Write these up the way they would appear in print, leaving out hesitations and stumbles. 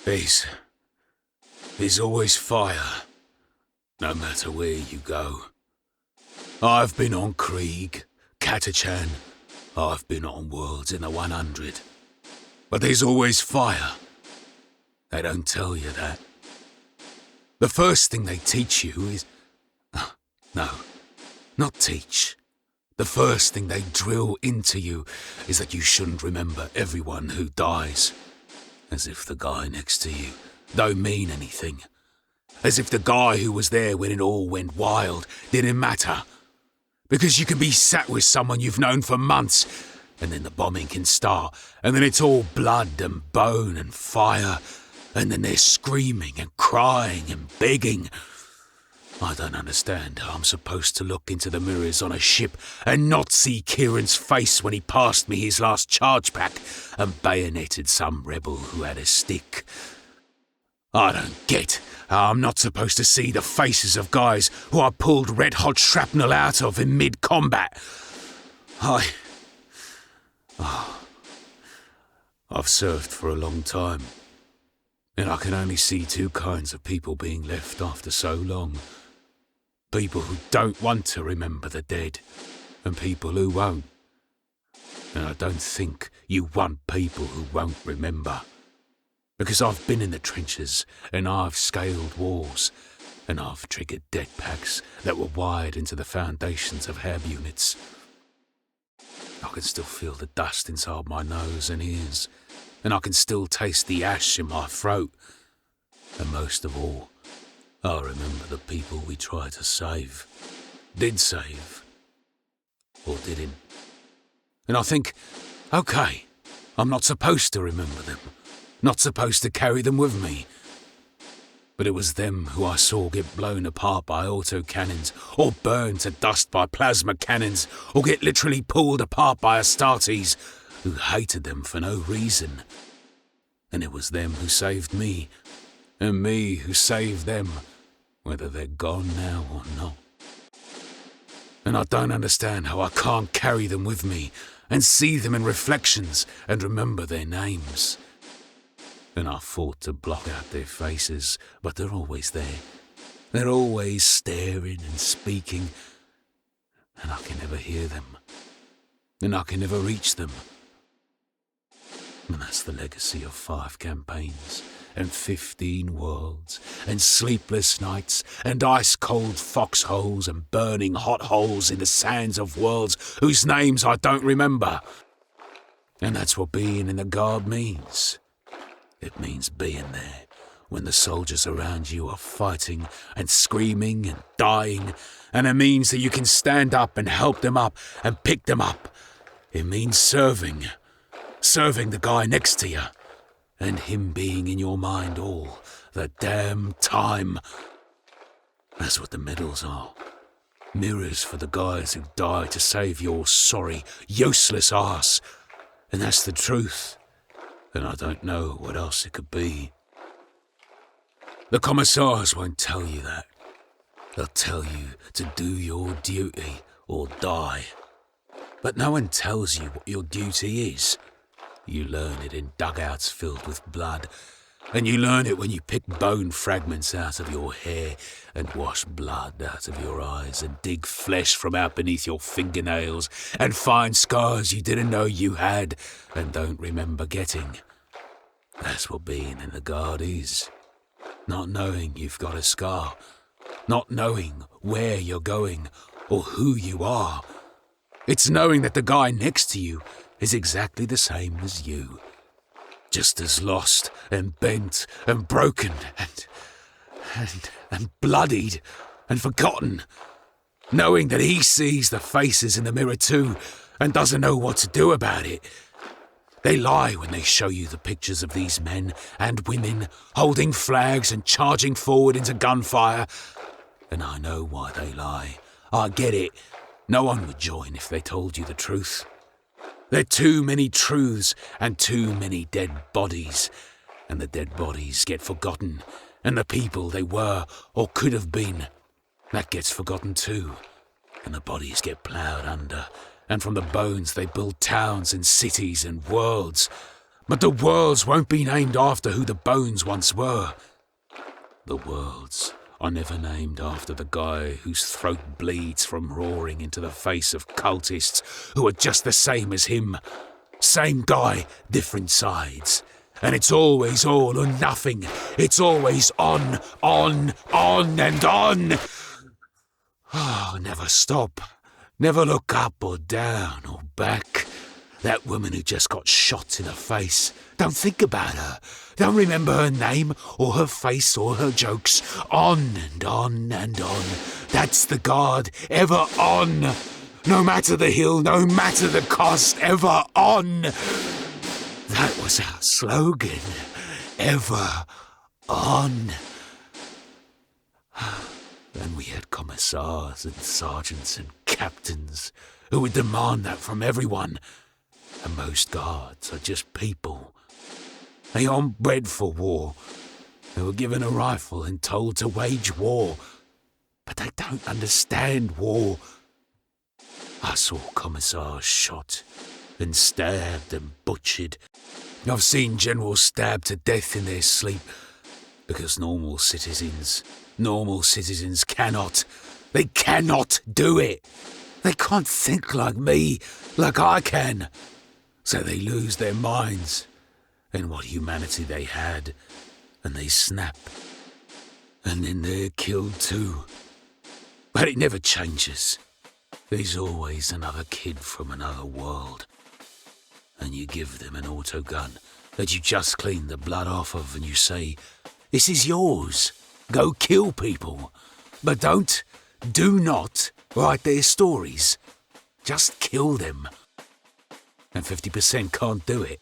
There's always fire, no matter where you go. I've been on Krieg, Catachan, I've been on Worlds in the 100. But there's always fire. They don't tell you that. The first thing they teach you is... No, not teach. The first thing they drill into you is that you shouldn't remember everyone who dies. As if the guy next to you don't mean anything. As if the guy who was there when it all went wild didn't matter. Because you can be sat with someone you've known for months, and then the bombing can start, and then it's all blood and bone and fire, and then they're screaming and crying and begging. I don't understand how I'm supposed to look into the mirrors on a ship and not see Kieran's face when he passed me his last charge pack and bayoneted some rebel who had a stick. I don't get how I'm not supposed to see the faces of guys who I pulled red-hot shrapnel out of in mid-combat. I've served for a long time, and I can only see two kinds of people being left after so long. People who don't want to remember the dead, and people who won't. And I don't think you want people who won't remember. Because I've been in the trenches, and I've scaled walls, and I've triggered dead packs that were wired into the foundations of HAB units. I can still feel the dust inside my nose and ears, and I can still taste the ash in my throat. And most of all, I remember the people we tried to save, did save, or didn't. And I think, okay, I'm not supposed to remember them, not supposed to carry them with me. But it was them who I saw get blown apart by autocannons, or burned to dust by plasma cannons, or get literally pulled apart by Astartes, who hated them for no reason. And it was them who saved me, and me who saved them, whether they're gone now or not. And I don't understand how I can't carry them with me, and see them in reflections, and remember their names. And I fought to block out their faces, but they're always there. They're always staring and speaking, and I can never hear them, and I can never reach them. And that's the legacy of 5 campaigns, and 15 worlds, and sleepless nights, and ice-cold foxholes, and burning hot holes in the sands of worlds whose names I don't remember. And that's what being in the Guard means. It means being there when the soldiers around you are fighting and screaming and dying, and it means that you can stand up and help them up and pick them up. It means serving the guy next to you, and him being in your mind all the damn time. That's what the medals are. Mirrors for the guys who died to save your sorry, useless arse. And that's the truth. And I don't know what else it could be. The commissars won't tell you that. They'll tell you to do your duty or die. But no one tells you what your duty is. You learn it in dugouts filled with blood, and you learn it when you pick bone fragments out of your hair and wash blood out of your eyes and dig flesh from out beneath your fingernails and find scars you didn't know you had and don't remember getting. That's what being in the Guard is. Not knowing you've got a scar. Not knowing where you're going or who you are. It's knowing that the guy next to you is exactly the same as you. Just as lost and bent and broken and bloodied and forgotten. Knowing that he sees the faces in the mirror too and doesn't know what to do about it. They lie when they show you the pictures of these men and women holding flags and charging forward into gunfire. And I know why they lie. I get it. No one would join if they told you the truth. There are too many truths and too many dead bodies. And the dead bodies get forgotten. And the people they were or could have been, that gets forgotten too. And the bodies get ploughed under. And from the bones they build towns and cities and worlds. But the worlds won't be named after who the bones once were. The worlds are never named after the guy whose throat bleeds from roaring into the face of cultists who are just the same as him. Same guy, different sides. And it's always all or nothing. It's always on, and on. Oh, never stop. Never look up or down or back. That woman who just got shot in the face. Don't think about her. Don't remember her name or her face or her jokes. On and on and on. That's the guard. Ever on. No matter the hill, no matter the cost. Ever on. That was our slogan. Ever on. And we had commissars and sergeants and captains who would demand that from everyone. And most guards are just people. They aren't bred for war. They were given a rifle and told to wage war. But they don't understand war. I saw commissars shot and stabbed and butchered. I've seen generals stabbed to death in their sleep because normal citizens cannot. They cannot do it. They can't think like me, like I can. So they lose their minds and what humanity they had, and they snap. And then they're killed too. But it never changes. There's always another kid from another world. And you give them an autogun that you just cleaned the blood off of, and you say, "This is yours. Go kill people. But do not write their stories. Just kill them." And 50% can't do it.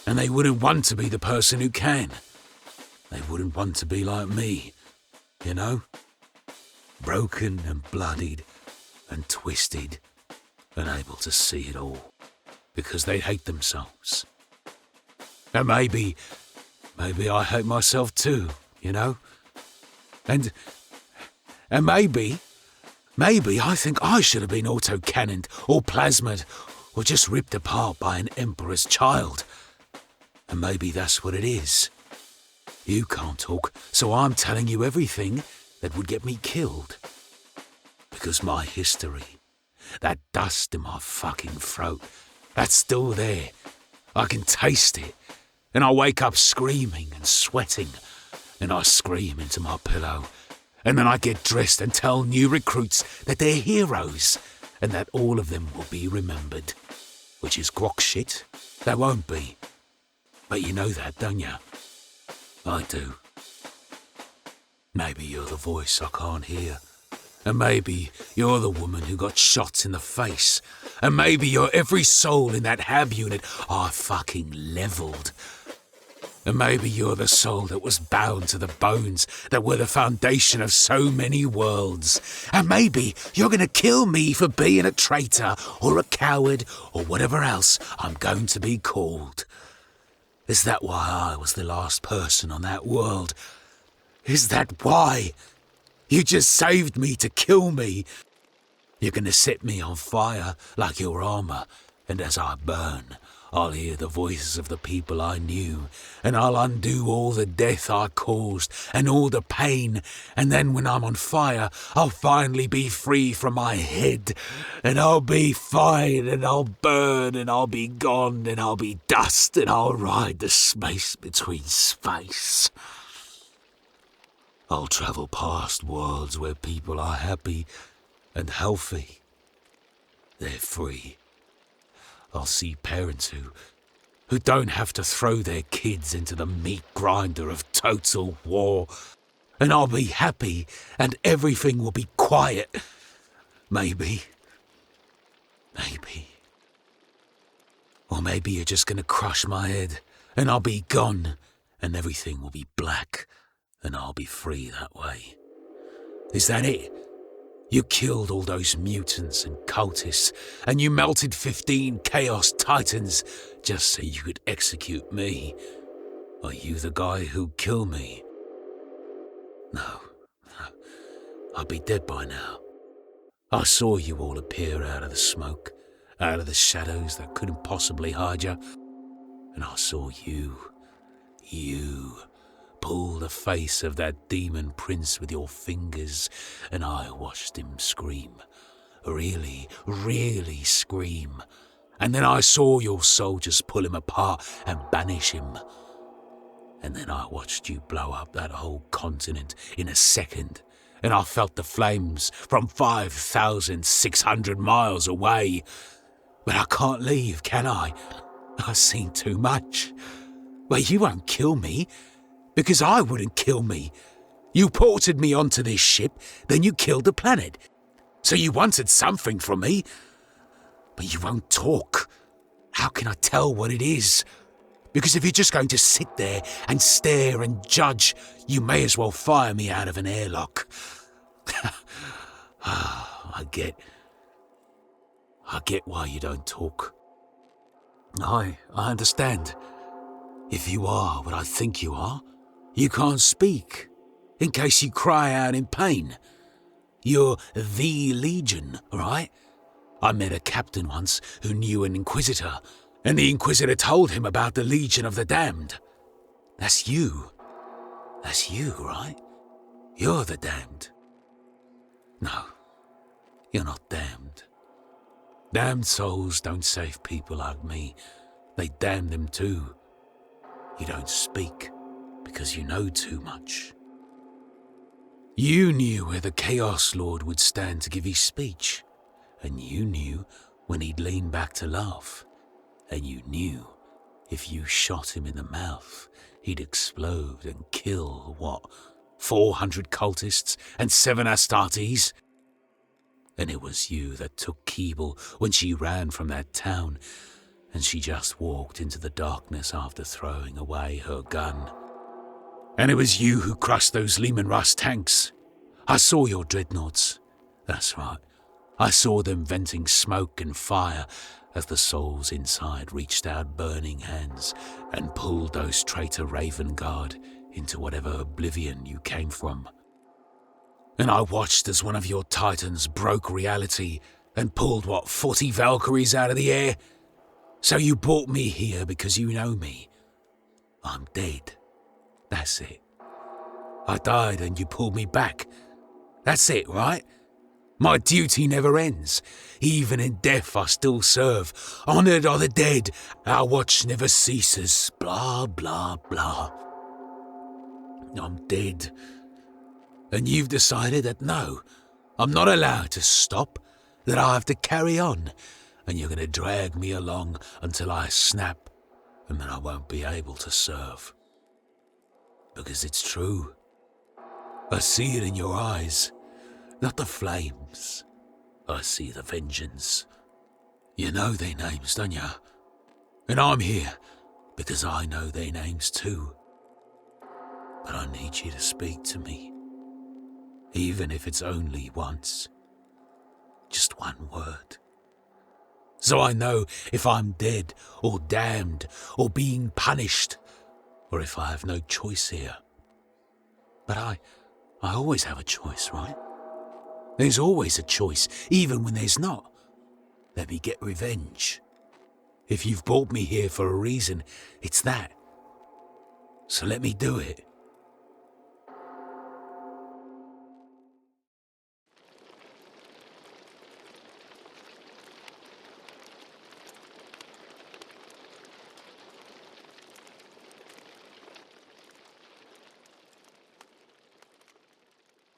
And they wouldn't want to be the person who can. They wouldn't want to be like me, you know? Broken and bloodied and twisted and able to see it all. Because they hate themselves. And maybe I hate myself too, you know? And maybe I think I should have been auto-cannoned or plasmaed or just ripped apart by an emperor's child. And maybe that's what it is. You can't talk, so I'm telling you everything that would get me killed. Because my history, that dust in my fucking throat, that's still there. I can taste it. And I wake up screaming and sweating. And I scream into my pillow. And then I get dressed and tell new recruits that they're heroes. And that all of them will be remembered. Which is grok shit. They won't be. But you know that, don't you? I do. Maybe you're the voice I can't hear. And maybe you're the woman who got shot in the face. And maybe you're every soul in that hab unit I fucking leveled. And maybe you're the soul that was bound to the bones that were the foundation of so many worlds. And maybe you're gonna kill me for being a traitor or a coward or whatever else I'm going to be called. Is that why I was the last person on that world? Is that why? You just saved me to kill me. You're gonna set me on fire like your armor, and as I burn, I'll hear the voices of the people I knew, and I'll undo all the death I caused and all the pain, and then when I'm on fire, I'll finally be free from my head, and I'll be fine, and I'll burn, and I'll be gone, and I'll be dust, and I'll ride the space between space. I'll travel past worlds where people are happy and healthy. They're free. I'll see parents who don't have to throw their kids into the meat grinder of total war. And I'll be happy and everything will be quiet. Maybe. Or maybe you're just gonna crush my head and I'll be gone and everything will be black and I'll be free that way. Is that it? You killed all those mutants and cultists, and you melted 15 Chaos Titans just so you could execute me. Are you the guy who'd kill me? No. I'd be dead by now. I saw you all appear out of the smoke, out of the shadows that couldn't possibly hide you. and I saw you, pull the face of that demon prince with your fingers, and I watched him scream. Really, really scream. And then I saw your soldiers pull him apart and banish him. And then I watched you blow up that whole continent in a second, and I felt the flames from 5,600 miles away. But I can't leave, can I? I've seen too much. Well, you won't kill me, because I wouldn't kill me. You ported me onto this ship, then you killed the planet. So you wanted something from me, but you won't talk. How can I tell what it is? Because if you're just going to sit there and stare and judge, you may as well fire me out of an airlock. I get why you don't talk. I understand. If you are what I think you are, you can't speak, in case you cry out in pain. You're the Legion, right? I met a captain once who knew an Inquisitor, and the Inquisitor told him about the Legion of the Damned. That's you. That's you, right? You're the damned. No, you're not damned. Damned souls don't save people like me. They damn them too. You don't speak because you know too much. You knew where the Chaos Lord would stand to give his speech, and you knew when he'd lean back to laugh, and you knew if you shot him in the mouth, he'd explode and kill, 400 cultists and 7 Astartes? And it was you that took Keeble when she ran from that town, and she just walked into the darkness after throwing away her gun. And it was you who crushed those Lehman Russ tanks. I saw your dreadnoughts. That's right. I saw them venting smoke and fire as the souls inside reached out burning hands and pulled those traitor Raven Guard into whatever oblivion you came from. And I watched as one of your titans broke reality and pulled, 40 Valkyries out of the air? So you brought me here because you know me. I'm dead. That's it. I died and you pulled me back. That's it, right? My duty never ends. Even in death I still serve. Honoured are the dead. Our watch never ceases. Blah, blah, blah. I'm dead. And you've decided that no, I'm not allowed to stop, that I have to carry on, and you're going to drag me along until I snap, and then I won't be able to serve. Because it's true. I see it in your eyes, not the flames. I see the vengeance. You know their names, don't you? And I'm here because I know their names too. But I need you to speak to me. Even if it's only once. Just one word. So I know if I'm dead or damned or being punished, or if I have no choice here. But I always have a choice, right? There's always a choice, even when there's not. Let me get revenge. If you've brought me here for a reason, it's that. So let me do it.